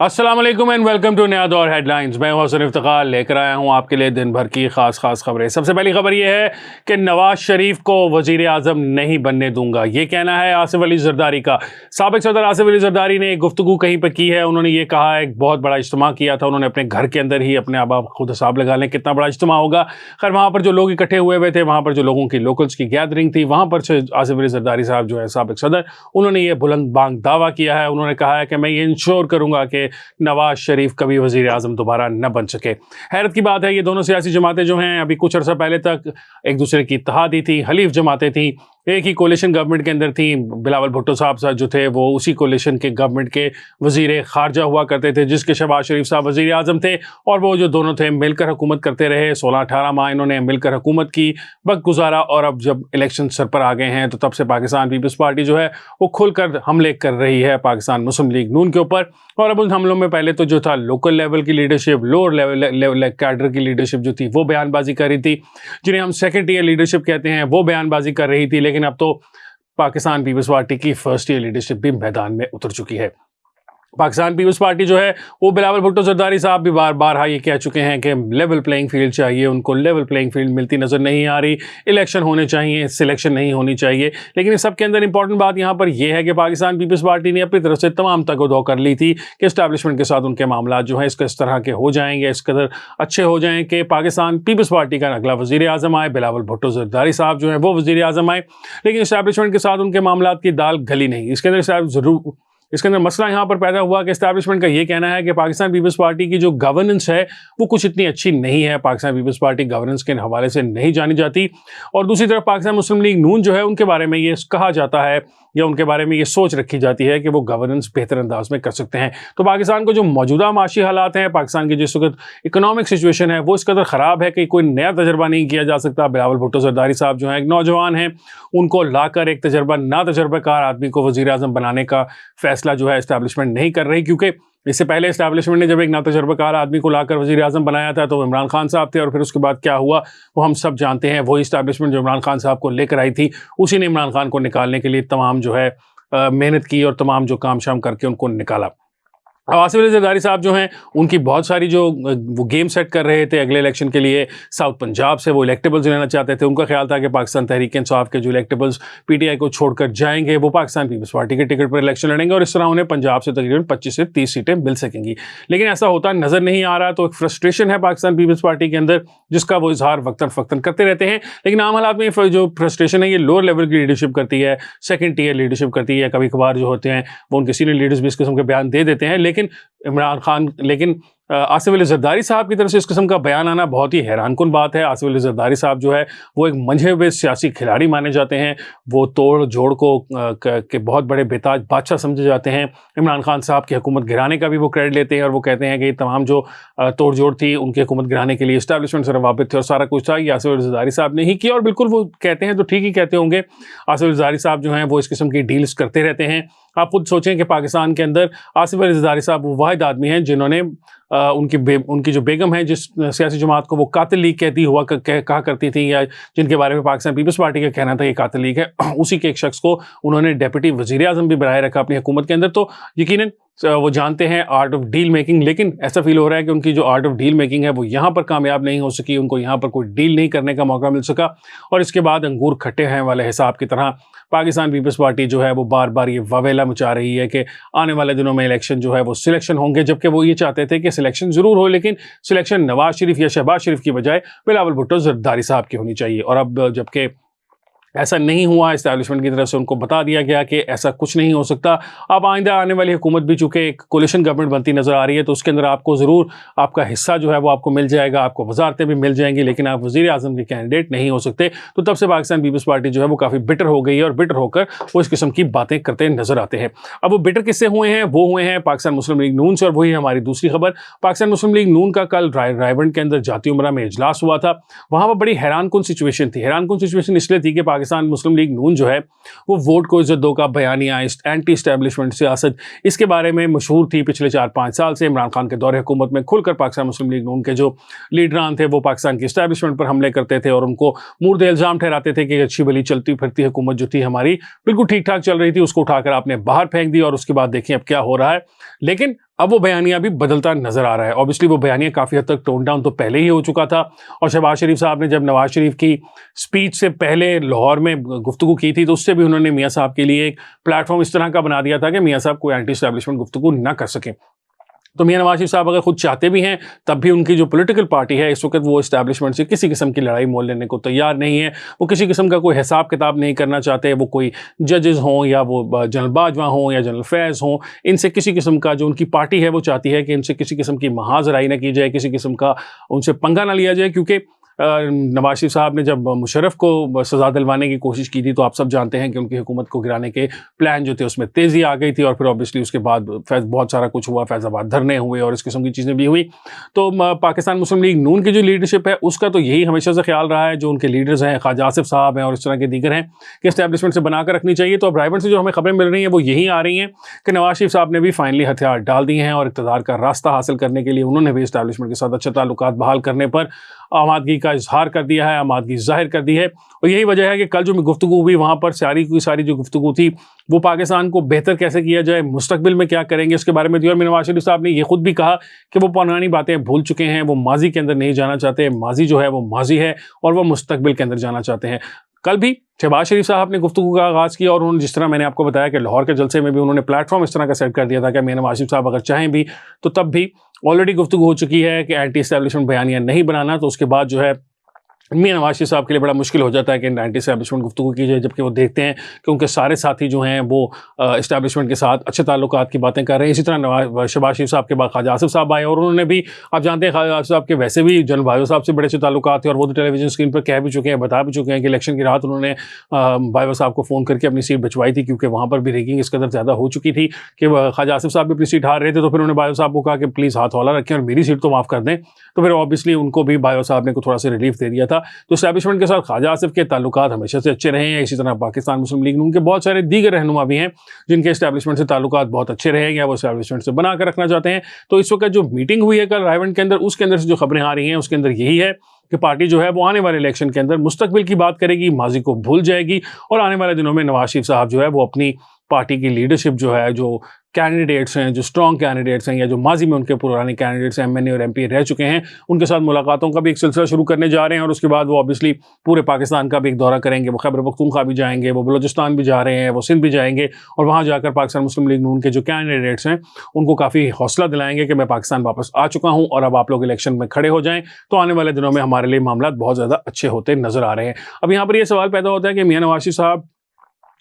अस्सलाम वालेकुम and welcome to नया दौर हेडलाइंस। मैं हसन इफ्तिखार लेकर आया हूं आपके लिए दिन भर की खास खबरें। सबसे पहली खबर यह है कि नवाज शरीफ को वजीर आजम नहीं बनने दूंगा, ये कहना है आसिफ अली जरदारी का। साबिक सदर आसिफ अली जरदारी ने एक गुफ्तगू कहीं पर की है। उन्होंने ये कहा है, एक बहुत बड़ा इज्तिमा किया था उन्होंने अपने घर के अंदर ही, अपने अब आप खुद हिसाब लगा लें कितना बड़ा इज्तिमा होगा। खैर वहाँ पर जो लोग इकट्ठे हुए थे, वहाँ पर जो लोगों की लोकल्स की गैदरिंग थी, वहाँ पर से आसिफ अली जरदारी साहब जो है साबिक सदर, उन्होंने ये बुलंद बांग दावा किया है। उन्होंने कहा है कि मैं ये इंश्योर करूँगा कि नवाज शरीफ कभी वजीर आजम दोबारा न बन सके। हैरत की बात है, ये दोनों सियासी जमातें जो हैं अभी कुछ अर्सा पहले तक एक दूसरे की इत्तेहादी थी, हलीफ जमातें थी, एक ही कोलिशन गवर्नमेंट के अंदर थी। बिलावल भुट्टो साहब जो थे वो उसी कोलिशन के गवर्नमेंट के वजीर खारजा हुआ करते थे, जिसके शहबाज शरीफ साहब वजीर आजम थे। और वो जो दोनों थे मिलकर हुकूमत करते रहे। 16-18 माह इन्होंने मिलकर हुकूमत की, वक्त गुजारा। और अब जब इलेक्शन सर पर आ गए हैं तो तब से पाकिस्तान पीपल्स पार्टी जो है वो खुलकर हमले कर रही है पाकिस्तान मुस्लिम लीग नून के ऊपर। और अब उन हमलों में पहले तो जो था लोकल लेवल की लीडरशिप, लोअर लेवल कैडर की लीडरशिप जो थी वो बयानबाजी कर रही थी, जिन्हें हम सेकेंड टीयर लीडरशिप कहते हैं, वो बयानबाजी कर रही थी। लेकिन अब तो पाकिस्तान पीपल्स पार्टी की फर्स्ट ईयर लीडरशिप भी मैदान में उतर चुकी है। पाकिस्तान पीपल्स पार्टी जो है वो बिलावल भुट्टो जरदारी साहब भी बार ये कह चुके हैं कि लेवल प्लेइंग फील्ड चाहिए उनको। लेवल प्लेइंग फील्ड मिलती नज़र नहीं आ रही, इलेक्शन होने चाहिए, सिलेक्शन नहीं होनी चाहिए। लेकिन इस सब के अंदर इंपॉर्टेंट बात यहाँ पर यह है कि पाकिस्तान पीपल्स पार्टी ने अपनी तरफ से तमाम तगदो कर ली थी कि इस्टेब्लिशमेंट के साथ उनके मामला जो हैं इस तरह के हो जाएंगे, इस कदर अच्छे हो जाएँ कि पाकिस्तान पीपल्स पार्टी का अगला वज़ीर आज़म आए, बिलावल भुट्टो जरदारी साहब जो हैं वो वज़ीर आज़म आए। लेकिन इस्टेब्लिशमेंट के साथ उनके मामला की दाल गली नहीं। इसके अंदर मसला यहाँ पर पैदा हुआ कि एस्टैब्लिशमेंट का ये कहना है कि पाकिस्तान पीपल्स पार्टी की जो गवर्नेंस है वो कुछ इतनी अच्छी नहीं है, पाकिस्तान पीपल्स पार्टी गवर्नेंस के हवाले से नहीं जानी जाती। और दूसरी तरफ पाकिस्तान मुस्लिम लीग नून जो है उनके बारे में ये कहा जाता है या उनके बारे में ये सोच रखी जाती है कि वो गवर्नेंस बेहतर अंदाज में कर सकते हैं। तो पाकिस्तान को जो मौजूदा माशी हालात हैं, पाकिस्तान की जिस वक्त इकोनॉमिक सिचुएशन है वो इस कदर ख़राब है कि कोई नया तजर्बा नहीं किया जा सकता। बिलावल भुट्टो जरदारी साहब जो हैं एक नौजवान हैं, उनको लाकर एक ना तजर्बाकार आदमी को वज़ीर आज़म बनाने का फैसला जो है इस्टेब्लिशमेंट नहीं कर रही। क्योंकि इससे पहले इस्टेब्लिशमेंट ने जब एक नातजुर्बाकार आदमी को लाकर वज़ीर आज़म बनाया था तो इमरान खान साहब थे, और फिर उसके बाद क्या हुआ वो हम सब जानते हैं। वही इस्टेब्लिशमेंट जो इमरान खान साहब को लेकर आई थी, उसी ने इमरान खान को निकालने के लिए तमाम जो है मेहनत की और तमाम जो काम शाम करके उनको निकाला। अब आसिफ अली जरदारी साहब जो हैं उनकी बहुत सारी जो वो गेम सेट कर रहे थे अगले इलेक्शन के लिए, साउथ पंजाब से वो इलेक्टेबल्स लेना चाहते थे। उनका ख्याल था कि पाकिस्तान तहरीक इंसाफ के जो इलेक्टेबल्स पीटीआई को छोड़कर जाएंगे वो पाकिस्तान पीपल्स पार्टी के टिकट पर इलेक्शन लड़ेंगे और इस तरह उन्हें पंजाब से तकरीबन 25 से 30 सीटें मिल सकेंगी। लेकिन ऐसा होता नज़र नहीं आ रहा। तो एक फ्रस्ट्रेशन है पाकिस्तान पीपल्स पार्टी के अंदर जिसका वो इजहार वक्तन फ़क्तन करते रहते हैं। लेकिन आम हालात में जो फ्रस्ट्रेशन है ये लोअर लेवल की लीडरशिप करती है, सेकेंड टीयर लीडरशिप करती है। कभी कभार जो होते हैं वो उनके सीनियर लीडर्स भी इस किस्म के बयान दे देते हैं। लेकिन आसिफ अली जरदारी साहब की तरफ से इस किस्म का बयान आना बहुत ही हैरानकुन बात है। आसिफ अली जरदारी साहब जो है वो एक मंझे हुए सियासी खिलाड़ी माने जाते हैं। वो तोड़ जोड़ को के बहुत बड़े बेताज बादशाह समझे जाते हैं। इमरान खान साहब की हुकूमत गिराने का भी वो क्रेडिट लेते हैं और वो कहते हैं कि तमाम जो तोड़ जोड़ थी उनकी हुकूमत गिराने के लिए इस्टेब्लिशमेंट से रवाबित थे और सारा कुछ था, ये आसिफ अली जरदारी साहब ने ही किया। और बिल्कुल वो कहते हैं तो ठीक ही कहते होंगे। आसिफ अली जरदारी साहब जो हैं वो इस किस्म की डील्स करते रहते हैं। आप खुद सोचें कि पाकिस्तान के अंदर आसिफ अली जरदारी साहब वो वाहिद आदमी हैं जिन्होंने उनकी जो बेगम है, जिस सियासी जमात को वो कातिल लीग कहा करती थी, या जिनके बारे में पाकिस्तान पीपल्स पार्टी का कहना था ये कातिल लीग है, उसी के एक शख्स को उन्होंने डेप्यूटी वज़ीर आज़म भी बनाए रखा अपनी हुकूमत के अंदर। तो यकीनन वो जानते हैं आर्ट ऑफ डील मेकिंग। लेकिन ऐसा फील हो रहा है कि उनकी जो आर्ट ऑफ डील मेकिंग है वो यहाँ पर कामयाब नहीं हो सकी, उनको यहाँ पर कोई डील नहीं करने का मौका मिल सका। और इसके बाद अंगूर खट्टे हैं वाले हिसाब की तरह पाकिस्तान पीपल्स पार्टी जो है वो बार बार ये वावेला मचा रही है कि आने वाले दिनों में इलेक्शन जो है वो सिलेक्शन होंगे, जबकि वो ये चाहते थे कि सिलेक्शन ज़रूर हो लेकिन सिलेक्शन नवाज शरीफ या शहबाज शरीफ की बजाय बिलावल भुट्टो जरदारी साहब की होनी चाहिए। और अब जबकि ऐसा नहीं हुआ, इस्टेब्लिशमेंट की तरफ से उनको बता दिया गया कि ऐसा कुछ नहीं हो सकता। अब आइंदा आने वाली हुकूमत भी चूँकि एक कोलिशन गवर्नमेंट बनती नज़र आ रही है तो उसके अंदर आपको ज़रूर आपका हिस्सा जो है वो आपको मिल जाएगा, आपको वजारतें भी मिल जाएंगी, लेकिन आप वज़ीर आज़म के कैंडिडेट नहीं हो सकते। तो तब से पाकिस्तान पीपल्स पार्टी जो है वो काफ़ी बिटर हो गई है और बिटर होकर वो इस किस्म की बातें करते नज़र आते हैं। अब वो बिटर किससे हुए हैं? वो हुए हैं पाकिस्तान मुस्लिम लीग नून से। और वही हमारी दूसरी खबर, पाकिस्तान मुस्लिम लीग नून का कल रायबंड के अंदर जाती उमरा में इजलास हुआ था। वहाँ पर बड़ी हैरानकुन सिचुएशन थी। हैरानकुन सिचुएशन इसलिए थी कि पाकिस्तान मुस्लिम लीग नून जो है वो वोट को इज्जत दो का बयानिया, एंटी एस्टेब्लिशमेंट सियासत, इसके बारे में मशहूर थी पिछले 4-5 साल से। इमरान खान के दौरे हुकूमत में खुलकर पाकिस्तान मुस्लिम लीग नून के जो लीडरान थे वो पाकिस्तान की एस्टेब्लिशमेंट पर हमले करते थे और उनको मुर्द इल्ज़ाम ठहराते थे कि अच्छी भली चलती फिरती हुकूमत जो थी हमारी बिल्कुल ठीक ठाक चल रही थी, उसको उठाकर आपने बाहर फेंक दी और उसके बाद देखिए अब क्या हो रहा है। लेकिन اب وہ بیانیہ بھی بدلتا نظر آ رہا ہے. اوبیسلی وہ بیانیہ کافی حد تک ٹون ڈاؤن تو پہلے ہی ہو چکا تھا, اور شہباز شریف صاحب نے جب نواز شریف کی اسپیچ سے پہلے لاہور میں گفتگو کی تھی تو اس سے بھی انہوں نے میاں صاحب کے لیے ایک پلیٹ فارم اس طرح کا بنا دیا تھا کہ میاں صاحب کوئی اینٹی اسٹیبلشمنٹ گفتگو نہ کر سکیں. تو میاں نواز شریف صاحب اگر خود چاہتے بھی ہیں تب بھی ان کی جو پولیٹیکل پارٹی ہے اس وقت وہ اسٹیبلشمنٹ سے کسی قسم کی لڑائی مول لینے کو تیار نہیں ہے. وہ کسی قسم کا کوئی حساب کتاب نہیں کرنا چاہتے. وہ کوئی ججز ہوں یا وہ جنرل باجوہ ہوں یا جنرل فیض ہوں, ان سے کسی قسم کا جو ان کی پارٹی ہے وہ چاہتی ہے کہ ان سے کسی قسم کی محاذ رائی نہ کی جائے, کسی قسم کا ان سے پنگا نہ لیا جائے. کیونکہ نواز شریف صاحب نے جب مشرف کو سزا دلوانے کی کوشش کی تھی تو آپ سب جانتے ہیں کہ ان کی حکومت کو گرانے کے پلان جو تھے اس میں تیزی آ گئی تھی, اور پھر اوبیسلی اس کے بعد بہت سارا کچھ ہوا, فیض آباد دھرنے ہوئے اور اس قسم کی چیزیں بھی ہوئی. تو پاکستان مسلم لیگ نون کی جو لیڈرشپ ہے اس کا تو یہی ہمیشہ سے خیال رہا ہے, جو ان کے لیڈرز ہیں خواجہ آصف صاحب ہیں اور اس طرح کے دیگر ہیں, کہ اسٹیبلشمنٹ سے بنا کر رکھنی چاہیے. تو اب رائیون سے جو ہمیں خبریں مل رہی ہیں وہ یہی آ رہی ہیں کہ نواز شریف صاحب نے بھی فائنلی ہتھیار ڈال دیے ہیں, اور اقتدار کا راستہ حاصل کرنے کے لیے انہوں نے بھی اسٹیبلشمنٹ کے ساتھ اچھے تعلقات بحال کرنے پر آمادگی کا اظہار کر دیا ہے, آمادگی ظاہر کر دی ہے. اور یہی وجہ ہے کہ کل جو گفتگو ہوئی وہاں پر ساری جو گفتگو تھی وہ پاکستان کو بہتر کیسے کیا جائے, مستقبل میں کیا کریں گے اس کے بارے میں تھی. اور نواز شریف صاحب نے یہ خود بھی کہا کہ وہ پرانی باتیں بھول چکے ہیں, وہ ماضی کے اندر نہیں جانا چاہتے. ماضی جو ہے وہ ماضی ہے اور وہ مستقبل کے اندر جانا چاہتے ہیں. کل بھی شہباز شریف صاحب نے گفتگو کا آغاز کیا, اور انہوں نے جس طرح میں نے آپ کو بتایا کہ لاہور کے جلسے میں بھی انہوں نے پلیٹ فارم اس طرح کا سیٹ کر دیا تھا کہ میاں نواز شریف صاحب اگر چاہیں بھی تو تب بھی آلریڈی گفتگو ہو چکی ہے کہ اینٹی اسٹیبلشمنٹ بیانیہ نہیں بنانا. تو اس کے بعد جو ہے میاں نواز شریف صاحب کے لیے بڑا مشکل ہو جاتا ہے کہ اینٹی اسٹیبلشمنٹ گفتگو کی جائے, جبکہ وہ دیکھتے ہیں کہ ان کے سارے ساتھی جو ہیں وہ اسٹیبلشمنٹ کے ساتھ اچھے تعلقات کی باتیں کر رہے ہیں. اسی طرح شہباز شریف صاحب کے بعد خواجہ آصف صاحب آئے, اور انہوں نے بھی, آپ جانتے ہیں خواجہ آصف صاحب کے ویسے بھی جنرل بھائیو صاحب سے بڑے اچھے تعلقات ہیں, اور وہ تو ٹیلی ویژن اسکرین پر کہہ بھی چکے ہیں, بتا بھی چکے ہیں کہ الیکشن کی رات انہوں نے بھائیو صاحب کو فون کر کے اپنی سیٹ بچوائی تھی, کیونکہ وہاں پر بھی ریگنگ اس قدر زیادہ ہو چکی تھی کہ خواجہ آصف صاحب بھی اپنی سیٹ ہار رہے تھے. تو پھر انہوں نے بھائیو صاحب کو کہا کہ پلیز ہاتھ والا رکھیں اور میری سیٹ تو معاف کر دیں. تو پھر اوبیسلی ان کو بھی بھائیو صاحب نے تھوڑا سا ریلیف دے دیا تھا. تو اسٹیبلشمنٹ کے ساتھ خواجہ آصف کے تعلقات ہمیشہ سے اچھے رہے ہیں. اسی طرح پاکستان مسلم لیگ نون کے بہت سارے دیگر رہنما بھی ہیں جن کے اسٹیبلشمنٹ سے تعلقات بہت اچھے رہے یا وہ اسٹیبلشمنٹ سے بنا کر رکھنا چاہتے ہیں. تو اس وقت جو میٹنگ ہوئی ہے کل رائیونٹ کے اندر, اس کے اندر سے جو خبریں آ رہی ہیں اس کے اندر یہی ہے کہ پارٹی جو ہے وہ آنے والے الیکشن کے اندر مستقبل کی بات کرے گی, ماضی کو بھول جائے گی, اور آنے والے دنوں میں نواز شریف صاحب جو ہے وہ اپنی پارٹی کی لیڈرشپ جو ہے, جو کینڈیڈیٹس ہیں, جو اسٹرانگ کینڈیڈیٹس ہیں یا جو ماضی میں ان کے پرانے کینڈیڈیٹس ایم این اے اور ایم پی رہ چکے ہیں, ان کے ساتھ ملاقاتوں کا بھی ایک سلسلہ شروع کرنے جا رہے ہیں. اور اس کے بعد وہ اوبیسلی پورے پاکستان کا بھی ایک دورہ کریں گے. وہ خیبر پختونخوا بھی جائیں گے, وہ بلوچستان بھی جا رہے ہیں, وہ سندھ بھی جائیں گے, اور وہاں جا کر پاکستان مسلم لیگ نون کے جو کینڈیڈیٹس ہیں ان کو کافی حوصلہ دلائیں گے کہ میں پاکستان واپس آ چکا ہوں اور اب آپ لوگ الیکشن میں کھڑے ہو جائیں. تو آنے والے دنوں میں ہمارے لیے معاملات بہت زیادہ اچھے ہوتے نظر آ رہے ہیں. اب یہاں پر یہ سوال پیدا ہوتا ہے کہ میاں نواز شریف صاحب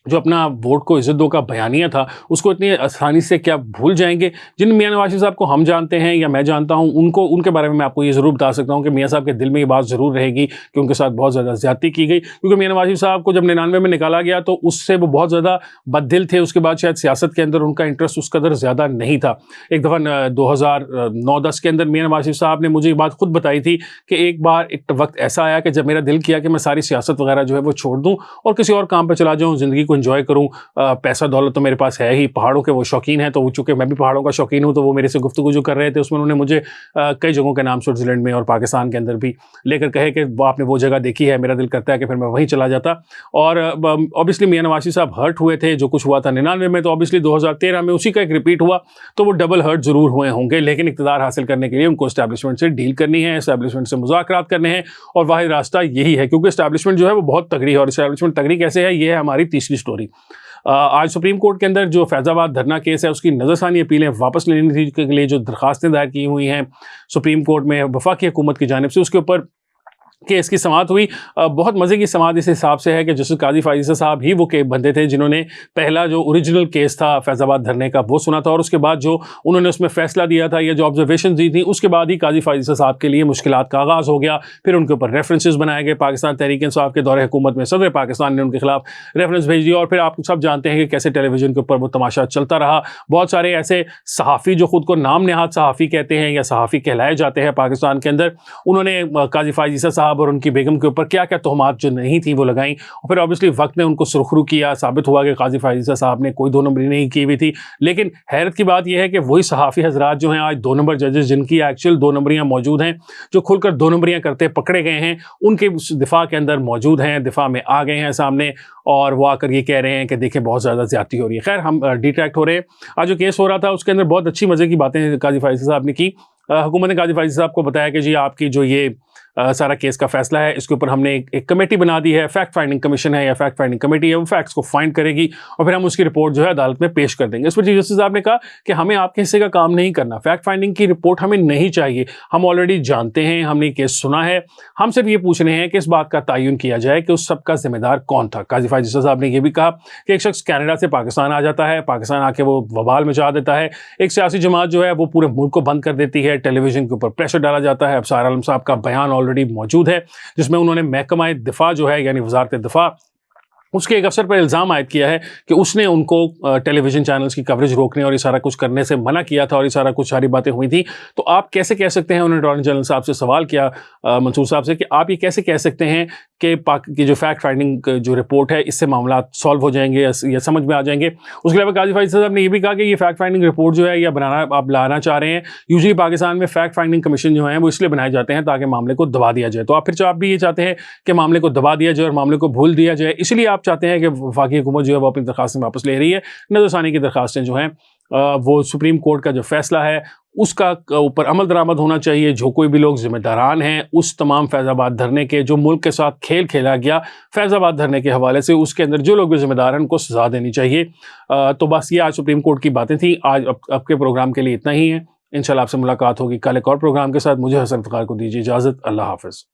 جو اپنا ووٹ کو عزت دو کا بیانیہ تھا اس کو اتنی آسانی سے کیا بھول جائیں گے؟ جن میاں نواز شریف صاحب کو ہم جانتے ہیں یا میں جانتا ہوں ان کے بارے میں آپ کو یہ ضرور بتا سکتا ہوں کہ میاں صاحب کے دل میں یہ بات ضرور رہے گی کہ ان کے ساتھ بہت زیادہ زیادتی کی گئی. کیونکہ میاں نواز شریف صاحب کو جب 99 میں نکالا گیا تو اس سے وہ بہت زیادہ بد دل تھے. اس کے بعد شاید سیاست کے اندر ان کا انٹرسٹ اس قدر زیادہ نہیں تھا. ایک دفعہ 2009-10 کے اندر میاں نواز شریف صاحب نے مجھے یہ بات خود بتائی تھی کہ ایک بار ایک وقت ایسا آیا کہ جب میرا دل کیا کہ میں ساری سیاست وغیرہ جو ہے وہ چھوڑ دوں اور کسی اور کام پہ چلا جاؤں, زندگی کو انجوائے کروں. پیسہ دولت تو میرے پاس ہے ہی, پہاڑوں کے وہ شوقین ہیں, تو چونکہ میں بھی پہاڑوں کا شوقین ہوں تو وہ میرے سے گفتگو جو کر رہے تھے اس میں انہوں نے مجھے کئی جگہوں کے نام سوئٹزرلینڈ میں اور پاکستان کے اندر بھی لے کر کہے کہ وہ آپ نے وہ جگہ دیکھی ہے, میرا دل کرتا ہے کہ پھر میں وہیں چلا جاتا. اور اوبیسلی میاں نواز شریف صاحب ہرٹ ہوئے تھے جو کچھ ہوا تھا 99 میں, تو اوبیسلی 2013 میں اسی کا ایک ریپیٹ ہوا, تو وہ ڈبل ہرٹ ضرور ہوئے ہوں گے. لیکن اقتدار حاصل کرنے کے لیے ان کو اسٹیبلشمنٹ سے ڈیل کرنی ہے, اسٹیبلشمنٹ سے مذاکرات کرنے ہیں, اور واحد راستہ یہی ہے. کیونکہ اسٹیبلشمنٹ جو ہے وہ بہت تگڑی ہے, اور اسٹیبلشمنٹ تگڑی کیسے ہے یہ ہے ہماری تیسری سٹوری. آج سپریم کورٹ کے اندر جو فیض آباد دھرنا کیس ہے اس کی نظر ثانی اپیلیں واپس لینے کے لیے جو درخواستیں دائر کی ہوئی ہیں سپریم کورٹ میں وفاقی حکومت کی جانب سے, اس کے اوپر کیس کی سماعت ہوئی. بہت مزے کی سماعت اس حساب سے ہے کہ جسٹس قاضی فائز صاحب ہی وہ بندے تھے جنہوں نے پہلا جو اوریجنل کیس تھا فیض آباد دھرنے کا وہ سنا تھا, اور اس کے بعد جو انہوں نے اس میں فیصلہ دیا تھا یا جو آبزرویشن دی تھیں اس کے بعد ہی قاضی فائز صاحب کے لیے مشکلات کا آغاز ہو گیا. پھر ان کے اوپر ریفرنسز بنائے گئے. پاکستان تحریک انصاف کے دور حکومت میں صدر پاکستان نے ان کے خلاف ریفرنس بھیج دیا, اور پھر آپ سب جانتے ہیں کہ کیسے ٹیلی ویژن کے اوپر وہ تماشا چلتا رہا. بہت سارے ایسے صحافی جو خود کو نام نہاد صحافی کہتے ہیں یا صحافی کہلائے جاتے ہیں پاکستان کے اندر, انہوں نے قاضی فائز साहब और उनकी बेगम के ऊपर क्या क्या तोहमात जो नहीं थी वो लगाई, और फिर ऑब्वियसली वक्त ने उनको सुरखरू किया, साबित हुआ कि काजी फायज़ साहब ने कोई 2 नंबरी नहीं की हुई थी। लेकिन हैरत की बात यह है कि वही सहाफ़ी हज़रात जो हैं आज 2 नंबर जजेस जिनकी एक्चुअल 2 नंबरियाँ मौजूद हैं, जो खुलकर 2 नंबरियाँ करते पकड़े गए हैं, उनके दिफा के अंदर मौजूद हैं, दिफा में आ गए हैं सामने, और वो आकर ये कह रहे हैं कि देखिए बहुत ज़्यादा ज़्यादती हो रही है। खैर हम डिट्रैक्ट हो रहे हैं। आज जो केस हो रहा था उसके अंदर बहुत अच्छी मज़े की बातें काजी फायज़ साहब ने की। हुकूमत ने काजी फायज़ साहब को बताया कि जी आपकी जो ये सारा केस का फैसला है, इसके ऊपर हमने एक कमेटी बना दी है, फैक्ट फाइंडिंग कमीशन है या फैक्ट फाइंडिंग कमेटी है, वो फैक्ट्स को फाइंड करेगी और फिर हम उसकी रिपोर्ट जो है अदालत में पेश कर देंगे। इस पर चीफ जस्टिस साहब ने कहा कि हमें आपके हिस्से का काम नहीं करना, फैक्ट फाइंडिंग की रिपोर्ट हमें नहीं चाहिए, हम ऑलरेडी जानते हैं, हमने केस सुना है, हम सिर्फ ये पूछ रहे हैं कि इस बात का तयन किया जाए कि उस सब का जिम्मेदार कौन था। काजी फायज़ साहब ने यह भी कहा कि एक शख्स कनाडा से पाकिस्तान आ जाता है, पाकिस्तान आके वो वबाल मचा देता है, एक सियासी जमात जो है वो पूरे मुल्क को बंद कर देती है, टेलीविजन के ऊपर प्रेशर डाला जाता है। अबसार आलम साहब का बयान ऑलरेडी मौजूद है जिसमें उन्होंने महकमा दिफा जो है यानी वजारत दिफा, उसके एक अफसर पर इल्ज़ाम आयद किया है कि उसने उनको टेलीविज़न चैनल्स की कवरेज रोकने और ये सारा कुछ करने से मना किया था और ये सारी बातें हुई थी। तो आप कैसे कह सकते हैं, उन्होंने अटॉर्नी जनरल साहब से सवाल किया मंसूर साहब से, कि आप ये कैसे कह सकते हैं कि पाक की जो फैक्ट फाइंडिंग जो रिपोर्ट है इससे मामला सॉल्व हो जाएंगे या समझ में आ जाएंगे। उसके अलावा काजी फायज़ साहब ने ये भी कहा कि ये फैक्ट फाइंडिंग रिपोर्ट जो है या बनाना आप लाना चाह रहे हैं, यूजुअली पाकिस्तान में फैक्ट फाइंडिंग कमीशन जो है वो इसलिए बनाए जाते हैं ताकि मामले को दबा दिया जाए। तो आप भी ये चाहते हैं कि मामले को दबा दिया जाए और मामले को भूल दिया जाए, इसलिए आप चाहते हैं कि वफाकी हुकूमत जो है वो अपनी दरखास्तें वापस ले रही है। नज़रसानी की दरखास्तें जो हैं वो सुप्रीम कोर्ट का जो फैसला है उसका ऊपर अमल दरामद होना चाहिए। जो कोई भी लोग जिम्मेदारान हैं उस तमाम फैज़ाबाद धरने के, जो मुल्क के साथ खेल खेला गया फैज़ाबाद धरने के हवाले से, उसके अंदर जो लोग भी जिम्मेदार हैं उनको सज़ा देनी चाहिए। तो बस ये आज सुप्रीम कोर्ट की बातें थी। आज अब के प्रोग्राम के लिए इतना ही है। इंशाल्लाह आपसे मुलाकात होगी कल एक और प्रोग्राम के साथ। मुझे हसन इफ्तिखार को दीजिए इजाज़त। अल्लाह हाफ़िज़।